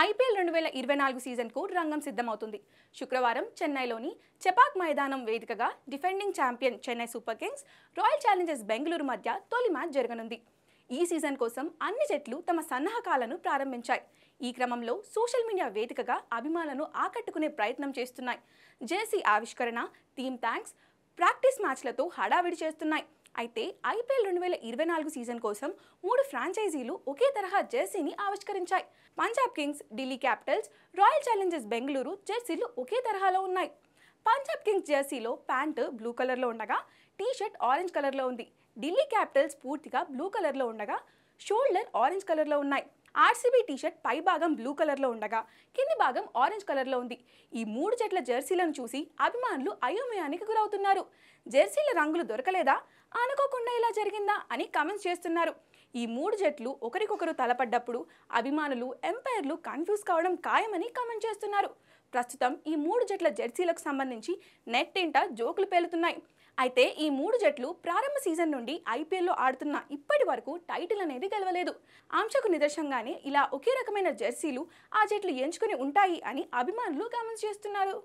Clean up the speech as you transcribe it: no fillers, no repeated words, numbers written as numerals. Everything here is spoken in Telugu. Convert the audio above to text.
ఐపీఎల్ 2024 సీజన్కు రంగం సిద్ధమవుతుంది. శుక్రవారం చెన్నైలోని చెపాక్ మైదానం వేదికగా defending champion Chennai super Kings, royal Challengers Bengaluru మధ్య తొలి మ్యాచ్ జరగనుంది. ఈ సీజన్ కోసం అన్ని జట్లు తమ సన్నాహకాలను ప్రారంభించాయి. ఈ క్రమంలో సోషల్ మీడియా వేదికగా అభిమానులను ఆకట్టుకునే ప్రయత్నం చేస్తున్నాయి. జెర్సీ ఆవిష్కరణ, టీమ్ థ్యాంక్స్, ప్రాక్టీస్ మ్యాచ్లతో హడావిడి చేస్తున్నాయి. అయితే ఐపీఎల్ 2024 సీజన్ కోసం 3 ఫ్రాంచైజీలు ఒకే తరహా జెర్సీని ఆవిష్కరించాయి. Punjab Kings, Delhi Capitals, Royal Challengers Bengaluru జెర్సీలు ఒకే తరహాలో ఉన్నాయి. పంజాబ్ కింగ్స్ జెర్సీలో ప్యాంటు బ్లూ కలర్లో ఉండగా టీ-షర్ట్ ఆరెంజ్ కలర్లో ఉంది. ఢిల్లీ క్యాపిటల్స్ పూర్తిగా బ్లూ కలర్లో ఉండగా షోల్డర్ ఆరెంజ్ కలర్లో ఉన్నాయి. ఆర్సీబీ టీషర్ట్ పై భాగం బ్లూ కలర్లో ఉండగా కింది భాగం ఆరెంజ్ కలర్లో ఉంది. ఈ 3 జట్ల జెర్సీలను చూసి అభిమానులు అయోమయానికి గురవుతున్నారు. జెర్సీల రంగులు దొరకలేదా, అనుకోకుండా ఇలా జరిగిందా అని కామెంట్స్ చేస్తున్నారు. ఈ 3 జట్లు ఒకరికొకరు తలపడ్డప్పుడు అభిమానులు, ఎంపైర్లు కన్ఫ్యూజ్ కావడం ఖాయమని కామెంట్ చేస్తున్నారు. ప్రస్తుతం ఈ 3 జట్ల జెర్సీలకు సంబంధించి నెట్టింట జోకులు పేలుతున్నాయి. అయితే ఈ 3 జట్లు ప్రారంభ సీజన్ నుండి ఐపీఎల్లో ఆడుతున్న ఇప్పటి వరకు టైటిల్ అనేది గెలవలేదు. ఆంక్షకు నిదర్శనంగానే ఇలా ఒకే రకమైన జెర్సీలు ఆ జట్లు ఎంచుకుని ఉంటాయి అని అభిమానులు కామెంట్స్ చేస్తున్నారు.